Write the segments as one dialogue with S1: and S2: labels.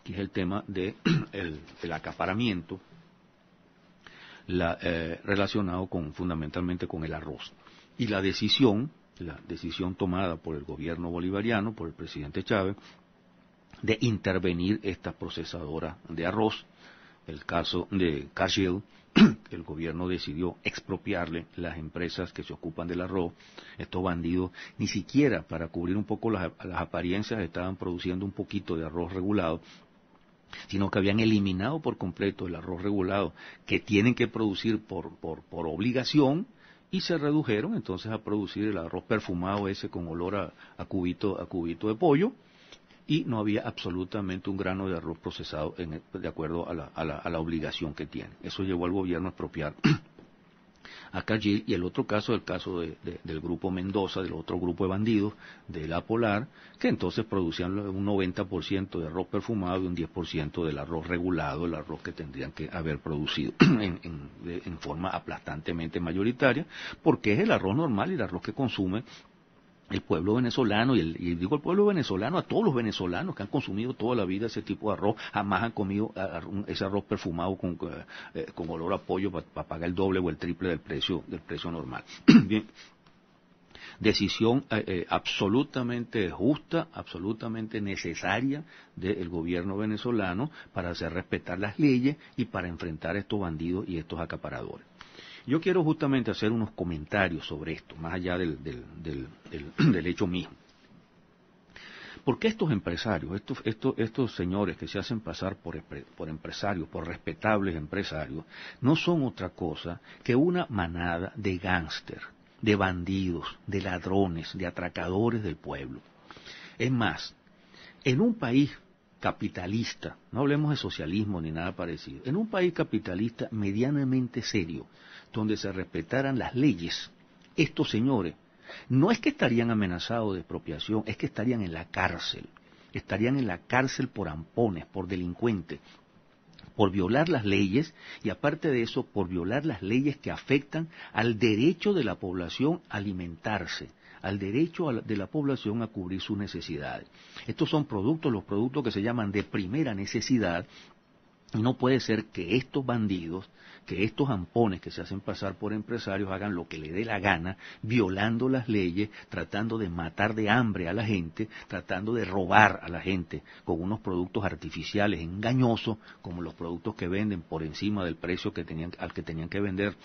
S1: que es el tema de el acaparamiento relacionado fundamentalmente con el arroz. Y la decisión tomada por el gobierno bolivariano, por el presidente Chávez, de intervenir estas procesadoras de arroz. El caso de Cargill, el gobierno decidió expropiarle las empresas que se ocupan del arroz. Estos bandidos, ni siquiera para cubrir un poco las apariencias, estaban produciendo un poquito de arroz regulado, sino que habían eliminado por completo el arroz regulado que tienen que producir por obligación, y se redujeron entonces a producir el arroz perfumado ese con olor a cubito de pollo, y no había absolutamente un grano de arroz procesado de acuerdo a la obligación que tiene. Eso llevó al gobierno a expropiar a Cargill. Y el otro caso, el caso del grupo Mendoza, del otro grupo de bandidos, de la Polar, que entonces producían un 90% de arroz perfumado y un 10% del arroz regulado, el arroz que tendrían que haber producido en forma aplastantemente mayoritaria, porque es el arroz normal y el arroz que consume el pueblo venezolano, y digo el pueblo venezolano a todos los venezolanos que han consumido toda la vida ese tipo de arroz, jamás han comido ese arroz perfumado con olor a pollo para pagar el doble o el triple del precio normal. Bien, decisión absolutamente justa, absolutamente necesaria del gobierno venezolano para hacer respetar las leyes y para enfrentar a estos bandidos y estos acaparadores. Yo quiero justamente hacer unos comentarios sobre esto, más allá del hecho mismo. Porque estos empresarios, estos señores que se hacen pasar por empresarios, por respetables empresarios, no son otra cosa que una manada de gángster, de bandidos, de ladrones, de atracadores del pueblo. Es más, en un país capitalista, no hablemos de socialismo ni nada parecido, en un país capitalista medianamente serio, donde se respetaran las leyes, estos señores no es que estarían amenazados de expropiación, es que estarían en la cárcel por ampones, por delincuentes, por violar las leyes, y aparte de eso, por violar las leyes que afectan al derecho de la población a alimentarse, al derecho de la población a cubrir sus necesidades. Estos son los productos que se llaman de primera necesidad, y no puede ser que estos bandidos, que estos ampones que se hacen pasar por empresarios hagan lo que le dé la gana, violando las leyes, tratando de matar de hambre a la gente, tratando de robar a la gente con unos productos artificiales engañosos, como los productos que venden por encima del precio al que tenían que vender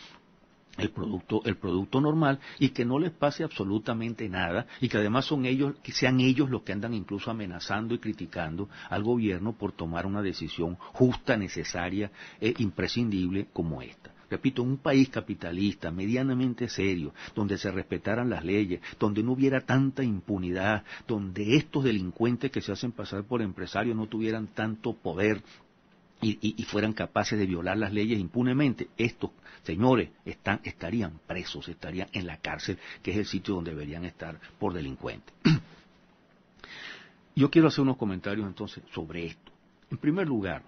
S1: el producto normal, y que no les pase absolutamente nada, y que además sean ellos los que andan incluso amenazando y criticando al gobierno por tomar una decisión justa, necesaria e imprescindible como esta. Repito, en un país capitalista, medianamente serio, donde se respetaran las leyes, donde no hubiera tanta impunidad, donde estos delincuentes que se hacen pasar por empresarios no tuvieran tanto poder y fueran capaces de violar las leyes impunemente, estos señores estarían presos, estarían en la cárcel, que es el sitio donde deberían estar por delincuentes. Yo quiero hacer unos comentarios entonces sobre esto. En primer lugar,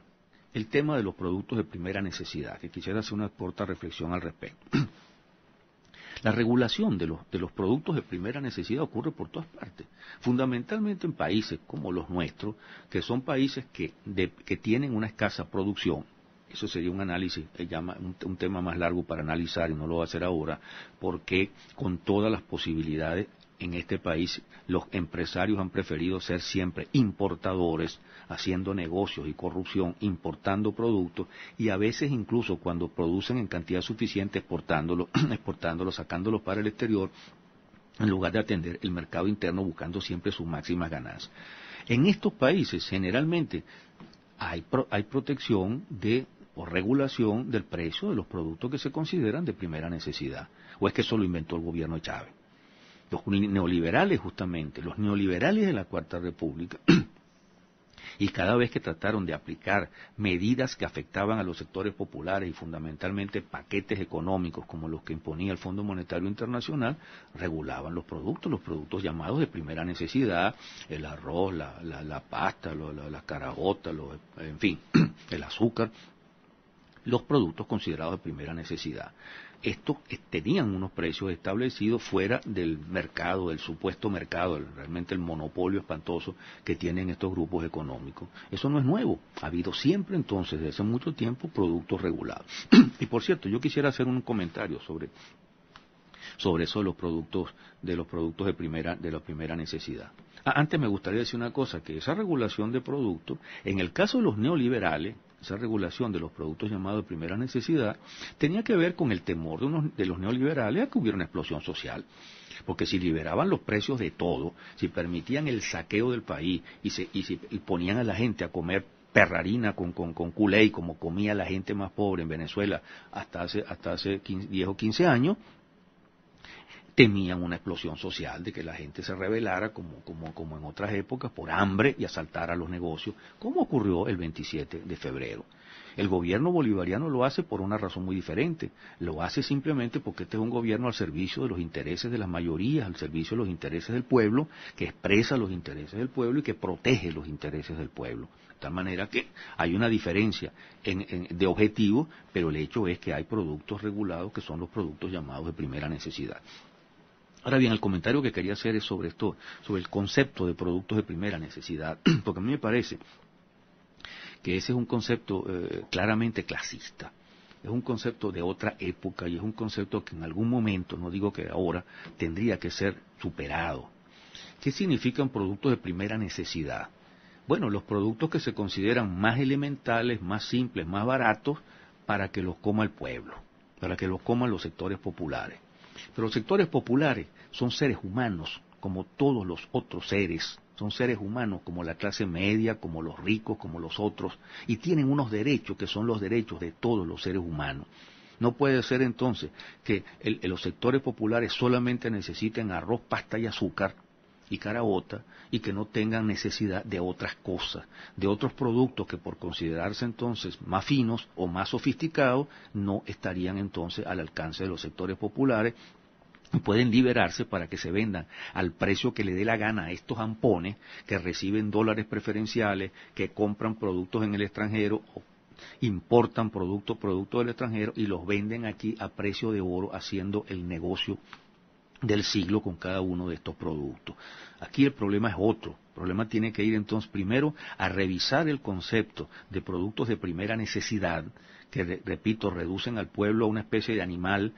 S1: el tema de los productos de primera necesidad, que quisiera hacer una corta reflexión al respecto. La regulación de los productos de primera necesidad ocurre por todas partes, fundamentalmente en países como los nuestros, que son países que tienen una escasa producción. Eso sería un análisis, un tema más largo para analizar, y no lo voy a hacer ahora, porque con todas las posibilidades en este país los empresarios han preferido ser siempre importadores, haciendo negocios y corrupción, importando productos, y a veces incluso cuando producen en cantidad suficiente exportándolos, sacándolos para el exterior, en lugar de atender el mercado interno buscando siempre sus máximas ganancias. En estos países generalmente hay protección o regulación del precio de los productos que se consideran de primera necesidad. ¿O es que eso lo inventó el gobierno de Chávez? Los neoliberales, justamente, los neoliberales de la Cuarta República, y cada vez que trataron de aplicar medidas que afectaban a los sectores populares y fundamentalmente paquetes económicos como los que imponía el Fondo Monetario Internacional, regulaban los productos llamados de primera necesidad, el arroz, la pasta, las caraotas, en fin, el azúcar, los productos considerados de primera necesidad. estos tenían unos precios establecidos fuera del mercado, del supuesto mercado, realmente el monopolio espantoso que tienen estos grupos económicos. Eso no es nuevo, ha habido siempre entonces, desde hace mucho tiempo, productos regulados. Y por cierto, yo quisiera hacer un comentario sobre eso de los productos de primera necesidad. Antes me gustaría decir una cosa, que esa regulación de productos, en el caso de los neoliberales, esa regulación de los productos llamados de primera necesidad, tenía que ver con el temor de los neoliberales a que hubiera una explosión social. Porque si liberaban los precios de todo, si permitían el saqueo del país y ponían a la gente a comer perrarina con culé, como comía la gente más pobre en Venezuela hasta hace 10 o 15 años, temían una explosión social, de que la gente se rebelara como en otras épocas por hambre y asaltara los negocios, como ocurrió el 27 de febrero. El gobierno bolivariano lo hace por una razón muy diferente, lo hace simplemente porque este es un gobierno al servicio de los intereses de las mayorías, al servicio de los intereses del pueblo, que expresa los intereses del pueblo y que protege los intereses del pueblo. De tal manera que hay una diferencia de objetivo, pero el hecho es que hay productos regulados que son los productos llamados de primera necesidad. Ahora bien, el comentario que quería hacer es sobre esto, sobre el concepto de productos de primera necesidad, porque a mí me parece que ese es un concepto claramente clasista, es un concepto de otra época y es un concepto que en algún momento, no digo que ahora, tendría que ser superado. ¿Qué significan productos de primera necesidad? Bueno, los productos que se consideran más elementales, más simples, más baratos, para que los coma el pueblo, para que los coman los sectores populares. Pero los sectores populares son seres humanos, como todos los otros seres, son seres humanos como la clase media, como los ricos, como los otros, y tienen unos derechos que son los derechos de todos los seres humanos. No puede ser entonces que los sectores populares solamente necesiten arroz, pasta y azúcar y caraota, y que no tengan necesidad de otras cosas, de otros productos que por considerarse entonces más finos o más sofisticados, no estarían entonces al alcance de los sectores populares, y pueden liberarse para que se vendan al precio que le dé la gana a estos ampones que reciben dólares preferenciales, que compran productos en el extranjero, importan productos del extranjero y los venden aquí a precio de oro, haciendo el negocio del siglo con cada uno de estos productos. Aquí el problema es otro. El problema tiene que ir entonces primero a revisar el concepto de productos de primera necesidad, que repito, reducen al pueblo a una especie de animal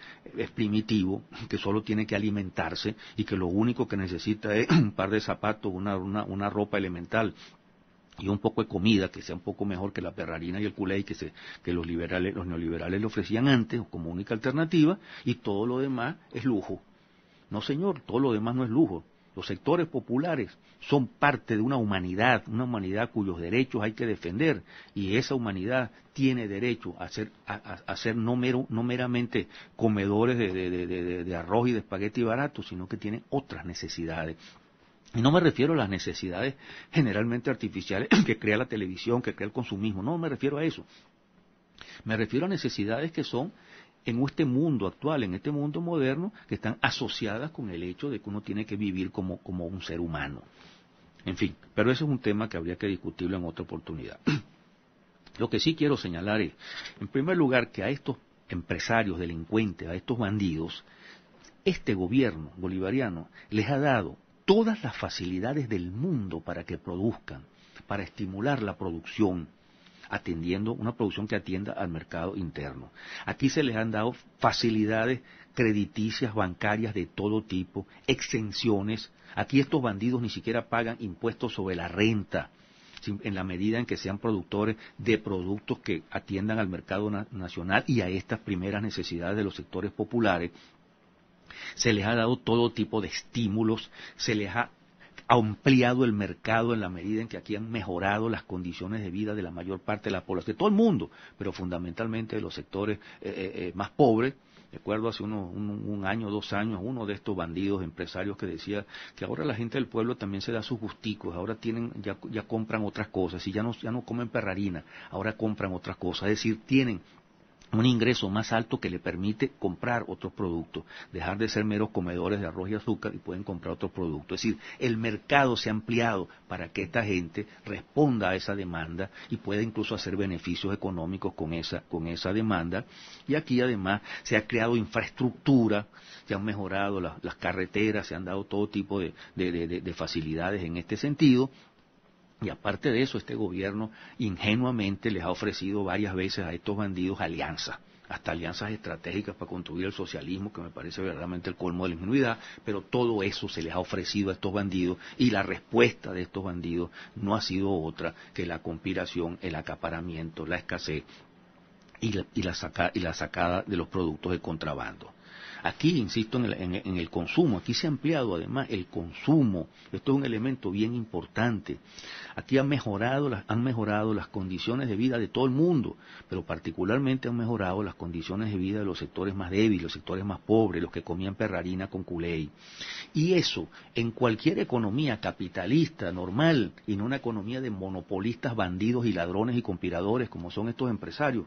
S1: primitivo que solo tiene que alimentarse y que lo único que necesita es un par de zapatos, una ropa elemental y un poco de comida que sea un poco mejor que la perrarina y el culé que los neoliberales le ofrecían antes como única alternativa, y todo lo demás es lujo. No, señor, todo lo demás no es lujo. Los sectores populares son parte de una humanidad cuyos derechos hay que defender, y esa humanidad tiene derecho a ser no meramente comedores de arroz y de espagueti barato, sino que tienen otras necesidades. Y no me refiero a las necesidades generalmente artificiales que crea la televisión, que crea el consumismo, no me refiero a eso. Me refiero a necesidades que son en este mundo actual, en este mundo moderno, que están asociadas con el hecho de que uno tiene que vivir como un ser humano. En fin, pero ese es un tema que habría que discutirlo en otra oportunidad. Lo que sí quiero señalar es, en primer lugar, que a estos empresarios delincuentes, a estos bandidos, este gobierno bolivariano les ha dado todas las facilidades del mundo para que produzcan, para estimular la producción, atendiendo una producción que atienda al mercado interno. Aquí se les han dado facilidades crediticias, bancarias de todo tipo, exenciones. Aquí estos bandidos ni siquiera pagan impuestos sobre la renta, en la medida en que sean productores de productos que atiendan al mercado nacional y a estas primeras necesidades de los sectores populares. Se les ha dado todo tipo de estímulos, se les ha ampliado el mercado en la medida en que aquí han mejorado las condiciones de vida de la mayor parte de la población, de todo el mundo, pero fundamentalmente de los sectores más pobres. Recuerdo hace un año, 2 años, uno de estos bandidos empresarios que decía que ahora la gente del pueblo también se da sus gusticos, ahora ya compran otras cosas, y ya no comen perrarina, ahora compran otras cosas, es decir, tienen un ingreso más alto que le permite comprar otros productos, dejar de ser meros comedores de arroz y azúcar y pueden comprar otros productos. Es decir, el mercado se ha ampliado para que esta gente responda a esa demanda y pueda incluso hacer beneficios económicos con esa demanda. Y aquí además se ha creado infraestructura, se han mejorado las carreteras, se han dado todo tipo de facilidades en este sentido. Y aparte de eso, este gobierno ingenuamente les ha ofrecido varias veces a estos bandidos alianzas, hasta alianzas estratégicas para construir el socialismo, que me parece verdaderamente el colmo de la ingenuidad, pero todo eso se les ha ofrecido a estos bandidos y la respuesta de estos bandidos no ha sido otra que la conspiración, el acaparamiento, la escasez y la sacada de los productos de contrabando. Aquí, insisto, en el consumo, aquí se ha ampliado además el consumo, esto es un elemento bien importante. Aquí han mejorado las condiciones de vida de todo el mundo, pero particularmente han mejorado las condiciones de vida de los sectores más débiles, los sectores más pobres, los que comían perrarina con culey. Y eso, en cualquier economía capitalista normal, y no una economía de monopolistas, bandidos y ladrones y conspiradores como son estos empresarios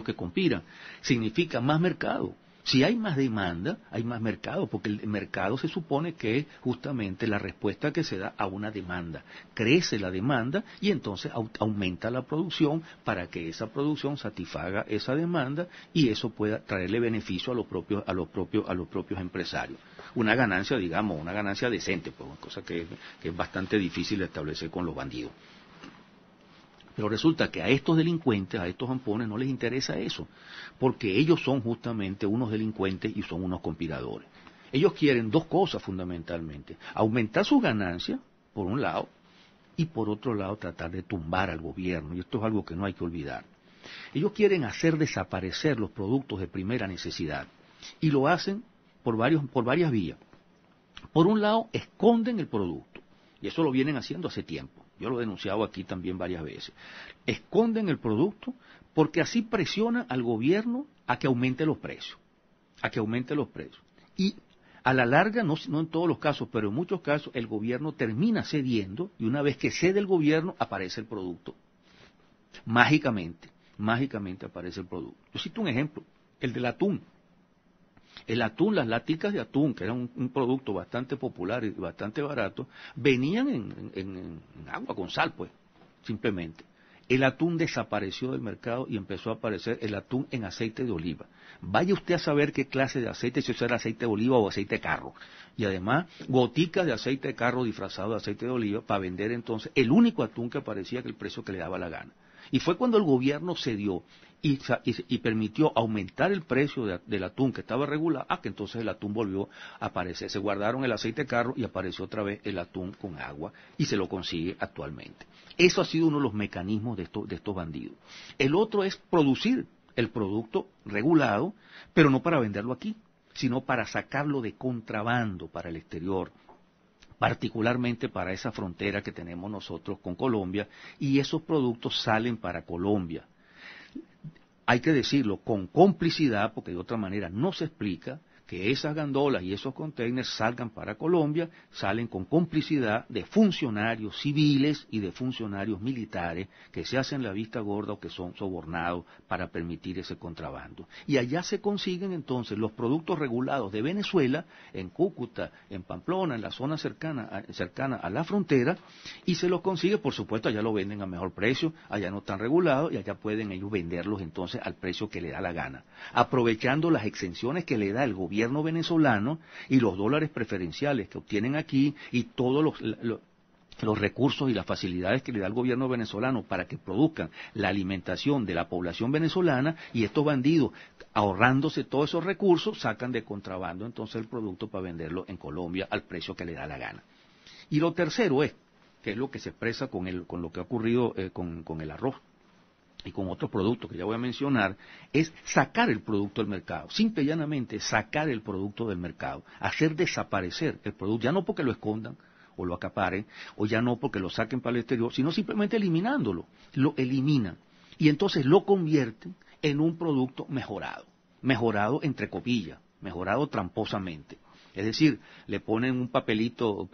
S1: que conspiran, significa más mercado. Si hay más demanda, hay más mercado, porque el mercado se supone que es justamente la respuesta que se da a una demanda. Crece la demanda y entonces aumenta la producción para que esa producción satisfaga esa demanda y eso pueda traerle beneficio a los propios empresarios. Una ganancia, digamos, una ganancia decente, pues una cosa que es bastante difícil de establecer con los bandidos. Pero resulta que a estos delincuentes, a estos zampones, no les interesa eso, porque ellos son justamente unos delincuentes y son unos conspiradores. Ellos quieren dos cosas fundamentalmente: aumentar sus ganancias, por un lado, y por otro lado tratar de tumbar al gobierno, y esto es algo que no hay que olvidar. Ellos quieren hacer desaparecer los productos de primera necesidad, y lo hacen por varias vías. Por un lado, esconden el producto, y eso lo vienen haciendo hace tiempo. Yo lo he denunciado aquí también varias veces. Esconden el producto porque así presionan al gobierno a que aumente los precios. Y a la larga, no en todos los casos, pero en muchos casos, el gobierno termina cediendo y una vez que cede el gobierno, aparece el producto. Mágicamente aparece el producto. Yo cito un ejemplo, el del atún. El atún, las laticas de atún, que era un producto bastante popular y bastante barato, venían en agua con sal, pues, simplemente. El atún desapareció del mercado y empezó a aparecer el atún en aceite de oliva. Vaya usted a saber qué clase de aceite, si eso era aceite de oliva o aceite de carro. Y además, goticas de aceite de carro disfrazado de aceite de oliva para vender entonces el único atún que aparecía que el precio que le daba la gana. Y fue cuando el gobierno cedió y permitió aumentar el precio del atún que estaba regulado, que entonces el atún volvió a aparecer. Se guardaron el aceite de carro y apareció otra vez el atún con agua y se lo consigue actualmente. Eso ha sido uno de los mecanismos de estos bandidos. El otro es producir el producto regulado, pero no para venderlo aquí, sino para sacarlo de contrabando para el exterior, particularmente para esa frontera que tenemos nosotros con Colombia, y esos productos salen para Colombia. Hay que decirlo con complicidad, porque de otra manera no se explica que esas gandolas y esos containers salgan para Colombia, salen con complicidad de funcionarios civiles y de funcionarios militares que se hacen la vista gorda o que son sobornados para permitir ese contrabando. Y allá se consiguen entonces los productos regulados de Venezuela, en Cúcuta, en Pamplona, en la zona cercana a la frontera, y se los consigue, por supuesto, allá lo venden a mejor precio, allá no están regulados y allá pueden ellos venderlos entonces al precio que le da la gana, aprovechando las exenciones que le da el gobierno venezolano y los dólares preferenciales que obtienen aquí y todos los recursos y las facilidades que le da el gobierno venezolano para que produzcan la alimentación de la población venezolana, y estos bandidos, ahorrándose todos esos recursos, sacan de contrabando entonces el producto para venderlo en Colombia al precio que le da la gana. Y lo tercero es, que es lo que se expresa con lo que ha ocurrido con el arroz y con otros productos que ya voy a mencionar, es sacar el producto del mercado, simple y llanamente sacar el producto del mercado, hacer desaparecer el producto, ya no porque lo escondan o lo acaparen, o ya no porque lo saquen para el exterior, sino simplemente eliminándolo, lo eliminan, y entonces lo convierten en un producto mejorado entre comillas, mejorado tramposamente. Es decir, le ponen un papelito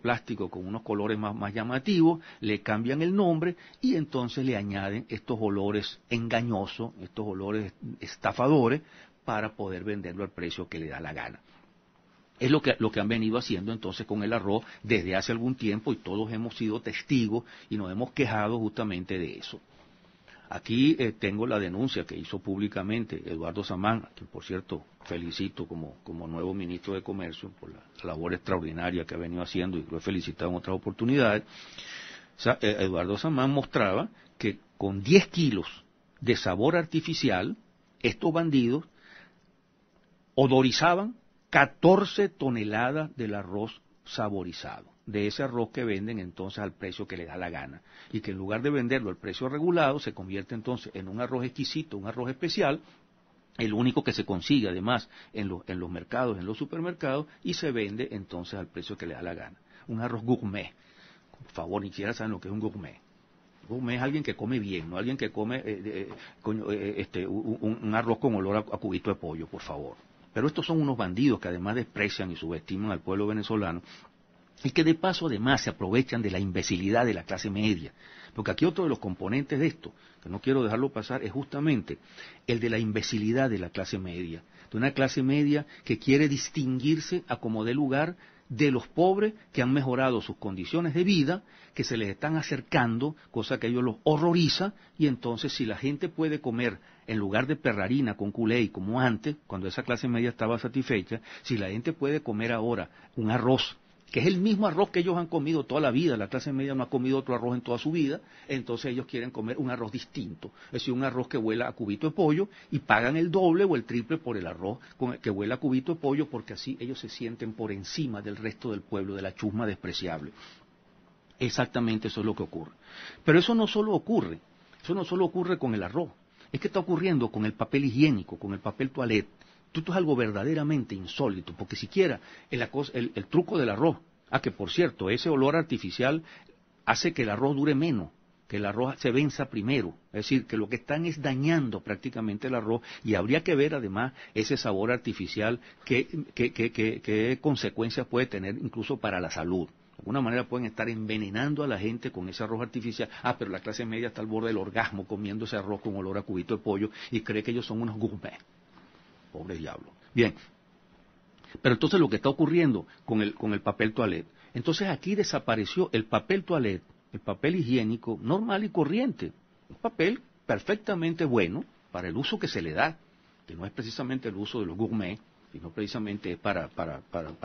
S1: plástico con unos colores más llamativos, le cambian el nombre y entonces le añaden estos olores engañosos, estos olores estafadores, para poder venderlo al precio que le da la gana. Es lo que han venido haciendo entonces con el arroz desde hace algún tiempo y todos hemos sido testigos y nos hemos quejado justamente de eso. Aquí tengo la denuncia que hizo públicamente Eduardo Samán, que por cierto felicito como nuevo ministro de Comercio por la labor extraordinaria que ha venido haciendo y lo he felicitado en otras oportunidades. Eduardo Samán mostraba que con 10 kilos de sabor artificial, estos bandidos odorizaban 14 toneladas del arroz saborizado, de ese arroz que venden entonces al precio que le da la gana, y que en lugar de venderlo al precio regulado, se convierte entonces en un arroz exquisito, un arroz especial, el único que se consigue además en los mercados, en los supermercados, y se vende entonces al precio que le da la gana. Un arroz gourmet. Por favor, ni siquiera saben lo que es un gourmet. Gourmet es alguien que come bien, no alguien que come un arroz con olor a cubito de pollo, por favor. Pero estos son unos bandidos que además desprecian y subestiman al pueblo venezolano y que de paso además se aprovechan de la imbecilidad de la clase media. Porque aquí otro de los componentes de esto, que no quiero dejarlo pasar, es justamente el de la imbecilidad de la clase media. De una clase media que quiere distinguirse a como dé lugar de los pobres que han mejorado sus condiciones de vida, que se les están acercando, cosa que a ellos los horroriza, y entonces si la gente puede comer en lugar de perrarina con culé como antes, cuando esa clase media estaba satisfecha, si la gente puede comer ahora un arroz, que es el mismo arroz que ellos han comido toda la vida, la clase media no ha comido otro arroz en toda su vida, entonces ellos quieren comer un arroz distinto, es decir, un arroz que huela a cubito de pollo y pagan el doble o el triple por el arroz que huela a cubito de pollo porque así ellos se sienten por encima del resto del pueblo, de la chusma despreciable. Exactamente eso es lo que ocurre. Pero eso no solo ocurre con el arroz, es que está ocurriendo con el papel higiénico, con el papel toalete. Esto es algo verdaderamente insólito, porque siquiera el truco del arroz, que por cierto, ese olor artificial hace que el arroz dure menos, que el arroz se venza primero, es decir, que lo que están es dañando prácticamente el arroz y habría que ver además ese sabor artificial qué consecuencias puede tener incluso para la salud. De alguna manera pueden estar envenenando a la gente con ese arroz artificial. Pero la clase media está al borde del orgasmo comiendo ese arroz con olor a cubito de pollo y cree que ellos son unos gourmet. Pobre diablo. Bien, pero entonces lo que está ocurriendo con el papel toalete, entonces aquí desapareció el papel toalete, el papel higiénico normal y corriente, un papel perfectamente bueno para el uso que se le da, que no es precisamente el uso de los gourmet, sino precisamente es para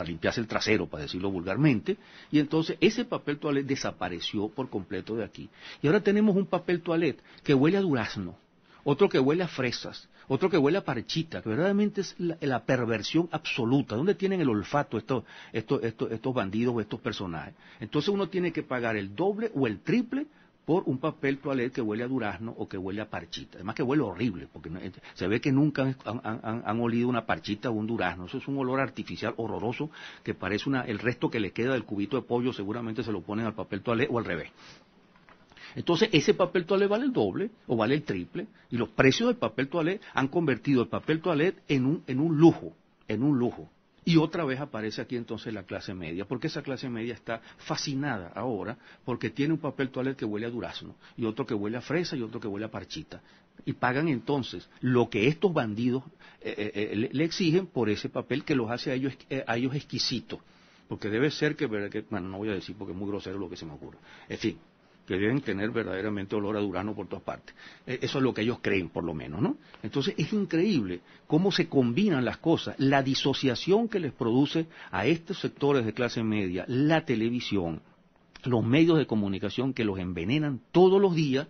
S1: limpiarse el trasero, para decirlo vulgarmente, y entonces ese papel toalete desapareció por completo de aquí. Y ahora tenemos un papel toalete que huele a durazno, otro que huele a fresas, otro que huele a parchita, que verdaderamente es la perversión absoluta. ¿Dónde tienen el olfato estos bandidos o estos personajes? Entonces uno tiene que pagar el doble o el triple por un papel toalete que huele a durazno o que huele a parchita. Además que huele horrible, porque se ve que nunca han olido una parchita o un durazno. Eso es un olor artificial horroroso que parece el resto que le queda del cubito de pollo, seguramente se lo ponen al papel toalete o al revés. Entonces, ese papel toalete vale el doble o vale el triple, y los precios del papel toalete han convertido el papel toalete en un lujo. Y otra vez aparece aquí entonces la clase media, porque esa clase media está fascinada ahora porque tiene un papel toalete que huele a durazno, y otro que huele a fresa y otro que huele a parchita. Y pagan entonces lo que estos bandidos le exigen por ese papel que los hace a ellos exquisitos. Porque debe ser bueno, no voy a decir porque es muy grosero lo que se me ocurre. En fin, que deben tener verdaderamente olor a durazno por todas partes. Eso es lo que ellos creen, por lo menos, ¿no? Entonces es increíble cómo se combinan las cosas, la disociación que les produce a estos sectores de clase media, la televisión, los medios de comunicación que los envenenan todos los días,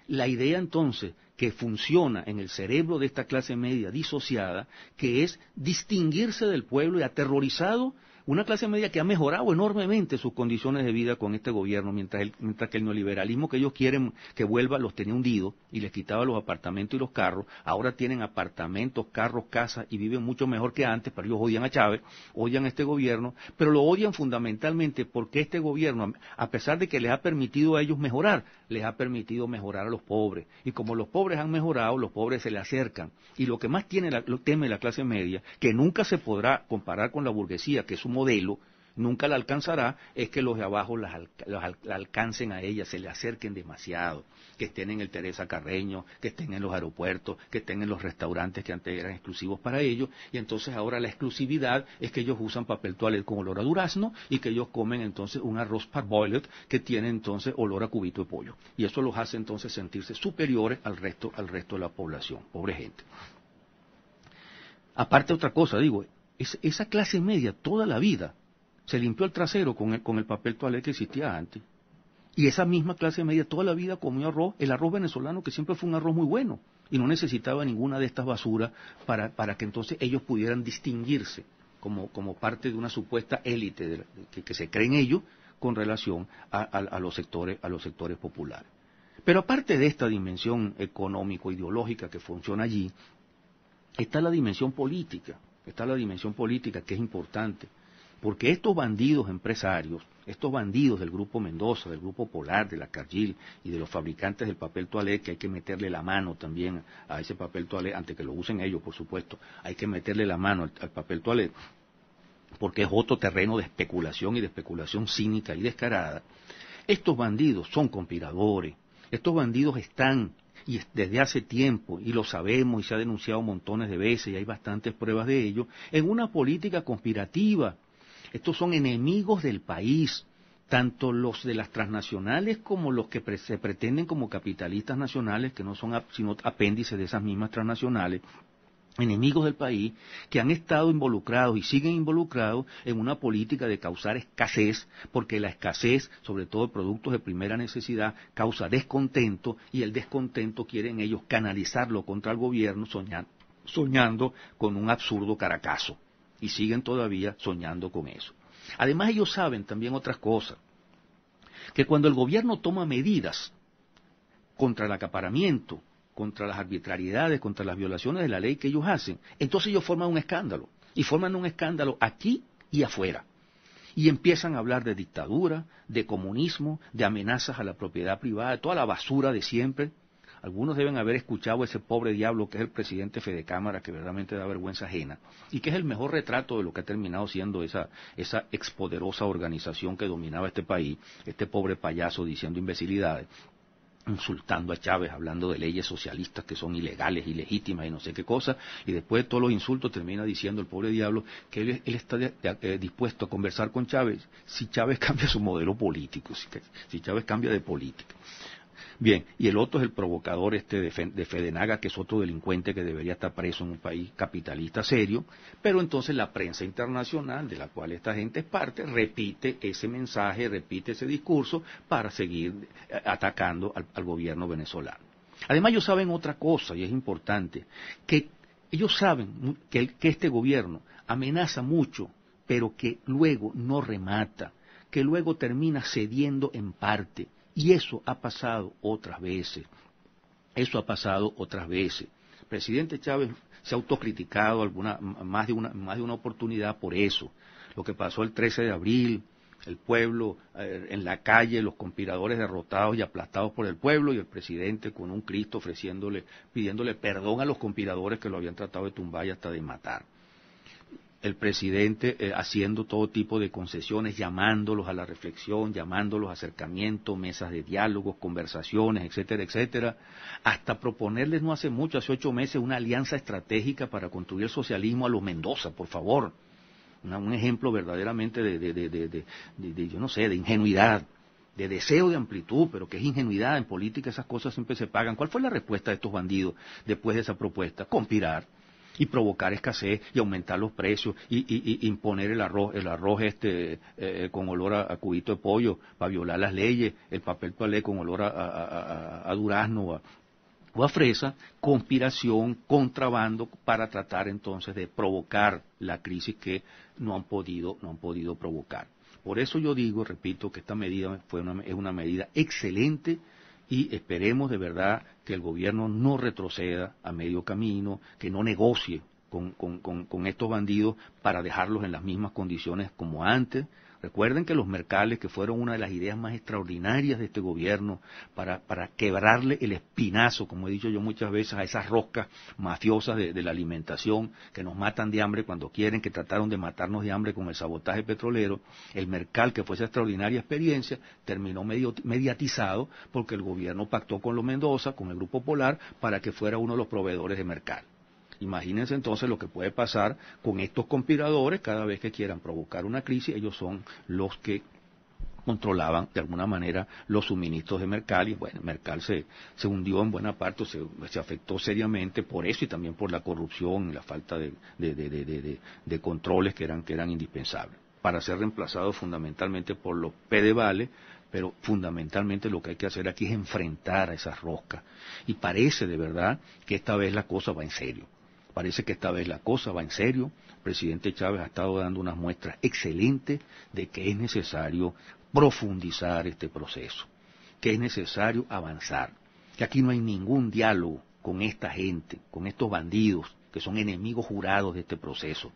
S1: la idea entonces que funciona en el cerebro de esta clase media disociada, que es distinguirse del pueblo y aterrorizado Una clase media que ha mejorado enormemente sus condiciones de vida con este gobierno, mientras que el neoliberalismo que ellos quieren que vuelva los tenía hundidos y les quitaba los apartamentos y los carros. Ahora tienen apartamentos, carros, casas y viven mucho mejor que antes, pero ellos odian a Chávez, odian a este gobierno, pero lo odian fundamentalmente porque este gobierno, a pesar de que les ha permitido a ellos mejorar, les ha permitido mejorar a los pobres. Y como los pobres han mejorado, los pobres se le acercan. Y lo que más teme la clase media, que nunca se podrá comparar con la burguesía, que es un modelo, nunca la alcanzará, es que los de abajo la alcancen a ella, se le acerquen demasiado, que estén en el Teresa Carreño, que estén en los aeropuertos, que estén en los restaurantes que antes eran exclusivos para ellos, y entonces ahora la exclusividad es que ellos usan papel toalé con olor a durazno y que ellos comen entonces un arroz parboiled que tiene entonces olor a cubito de pollo, y eso los hace entonces sentirse superiores al resto de la población, pobre gente. Aparte otra cosa, digo, esa clase media toda la vida se limpió el trasero con el papel toalé que existía antes. Y esa misma clase media toda la vida comió arroz, el arroz venezolano que siempre fue un arroz muy bueno y no necesitaba ninguna de estas basuras para que entonces ellos pudieran distinguirse como parte de una supuesta élite que se creen ellos con relación a los sectores populares. Pero aparte de esta dimensión económico-ideológica que funciona allí, está la dimensión política que es importante. Porque estos bandidos empresarios, estos bandidos del Grupo Mendoza, del Grupo Polar, de la Cargill y de los fabricantes del papel toalé, que hay que meterle la mano también a ese papel toalé, antes que lo usen ellos, por supuesto, hay que meterle la mano al papel toalé, porque es otro terreno de especulación y de especulación cínica y descarada. Estos bandidos son conspiradores, estos bandidos están, y desde hace tiempo, y lo sabemos, y se ha denunciado montones de veces, y hay bastantes pruebas de ello, en una política conspirativa. Estos son enemigos del país, tanto los de las transnacionales como los que se pretenden como capitalistas nacionales, que no son sino apéndices de esas mismas transnacionales, enemigos del país, que han estado involucrados y siguen involucrados en una política de causar escasez, porque la escasez, sobre todo de productos de primera necesidad, causa descontento, y el descontento quieren ellos canalizarlo contra el gobierno, soñando con un absurdo Caracazo. Y siguen todavía soñando con eso. Además ellos saben también otras cosas, que cuando el gobierno toma medidas contra el acaparamiento, contra las arbitrariedades, contra las violaciones de la ley que ellos hacen, entonces ellos forman un escándalo, y forman un escándalo aquí y afuera. Y empiezan a hablar de dictadura, de comunismo, de amenazas a la propiedad privada, de toda la basura de siempre. Algunos deben haber escuchado a ese pobre diablo que es el presidente Fedecámara, que verdaderamente da vergüenza ajena, y que es el mejor retrato de lo que ha terminado siendo esa expoderosa organización que dominaba este país, este pobre payaso diciendo imbecilidades, insultando a Chávez, hablando de leyes socialistas que son ilegales, ilegítimas y no sé qué cosa, y después de todos los insultos termina diciendo el pobre diablo que él está dispuesto a conversar con Chávez si Chávez cambia su modelo político, si Chávez cambia de política. Bien, y el otro es el provocador de Fedenaga, que es otro delincuente que debería estar preso en un país capitalista serio, pero entonces la prensa internacional, de la cual esta gente es parte, repite ese mensaje, repite ese discurso para seguir atacando al gobierno venezolano. Además ellos saben otra cosa, y es importante, que ellos saben que este gobierno amenaza mucho, pero que luego no remata, que luego termina cediendo en parte. Y eso ha pasado otras veces. El presidente Chávez se ha autocriticado más de una oportunidad por eso. Lo que pasó el 13 de abril, el pueblo en la calle, los conspiradores derrotados y aplastados por el pueblo, y el presidente con un Cristo pidiéndole perdón a los conspiradores que lo habían tratado de tumbar y hasta de matar. El presidente haciendo todo tipo de concesiones, llamándolos a la reflexión, llamándolos a acercamientos, mesas de diálogos, conversaciones, etcétera, etcétera, hasta proponerles no hace mucho, hace 8 meses, una alianza estratégica para construir el socialismo a los Mendoza, por favor. Un ejemplo verdaderamente yo no sé, de ingenuidad, de deseo de amplitud, pero que es ingenuidad. En política esas cosas siempre se pagan. ¿Cuál fue la respuesta de estos bandidos después de esa propuesta? Conspirar y provocar escasez y aumentar los precios y imponer el arroz con olor a cubito de pollo para violar las leyes, el papel toalé con olor a durazno agua fresa, conspiración, contrabando, para tratar entonces de provocar la crisis que no han podido provocar. Por eso yo digo, repito, que esta medida es una medida excelente, y esperemos de verdad que el gobierno no retroceda a medio camino, que no negocie con estos bandidos para dejarlos en las mismas condiciones como antes. Recuerden que los mercales, que fueron una de las ideas más extraordinarias de este gobierno para quebrarle el espinazo, como he dicho yo muchas veces, a esas roscas mafiosas de la alimentación que nos matan de hambre cuando quieren, que trataron de matarnos de hambre con el sabotaje petrolero. El mercal, que fue esa extraordinaria experiencia, terminó mediatizado porque el gobierno pactó con los Mendoza, con el Grupo Polar, para que fuera uno de los proveedores de mercal. Imagínense entonces lo que puede pasar con estos conspiradores. Cada vez que quieran provocar una crisis, ellos son los que controlaban de alguna manera los suministros de Mercal, y bueno, Mercal se hundió en buena parte, se afectó seriamente por eso, y también por la corrupción y la falta de controles que eran indispensables, para ser reemplazados fundamentalmente por los Pedevales. Pero fundamentalmente lo que hay que hacer aquí es enfrentar a esas roscas, y parece de verdad que esta vez la cosa va en serio. Parece que esta vez la cosa va en serio. El presidente Chávez ha estado dando unas muestras excelentes de que es necesario profundizar este proceso, que es necesario avanzar, que aquí no hay ningún diálogo con esta gente, con estos bandidos que son enemigos jurados de este proceso.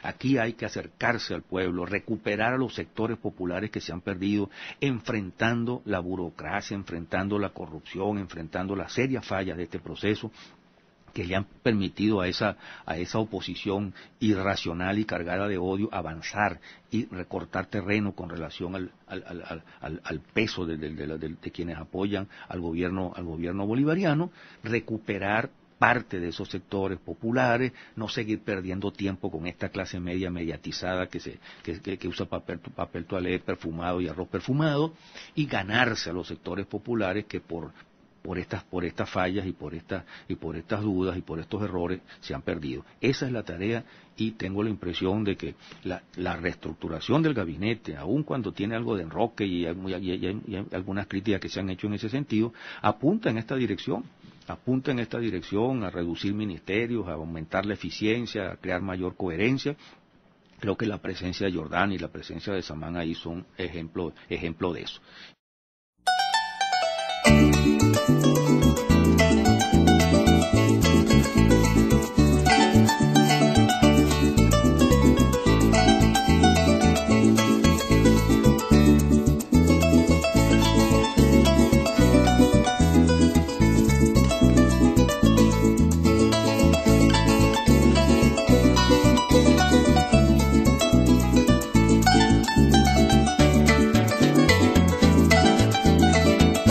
S1: Aquí hay que acercarse al pueblo, recuperar a los sectores populares que se han perdido, enfrentando la burocracia, enfrentando la corrupción, enfrentando las serias fallas de este proceso, que le han permitido a esa oposición irracional y cargada de odio avanzar y recortar terreno con relación al peso de quienes apoyan al gobierno bolivariano, recuperar parte de esos sectores populares, no seguir perdiendo tiempo con esta clase media mediatizada que usa papel toalé perfumado y arroz perfumado, y ganarse a los sectores populares que por estas fallas y por estas dudas y por estos errores se han perdido. Esa es la tarea, y tengo la impresión de que la reestructuración del gabinete, aun cuando tiene algo de enroque y hay algunas críticas que se han hecho en ese sentido, apunta en esta dirección, a reducir ministerios, a aumentar la eficiencia, a crear mayor coherencia. Creo que la presencia de Jordán y la presencia de Samán ahí son ejemplo de eso.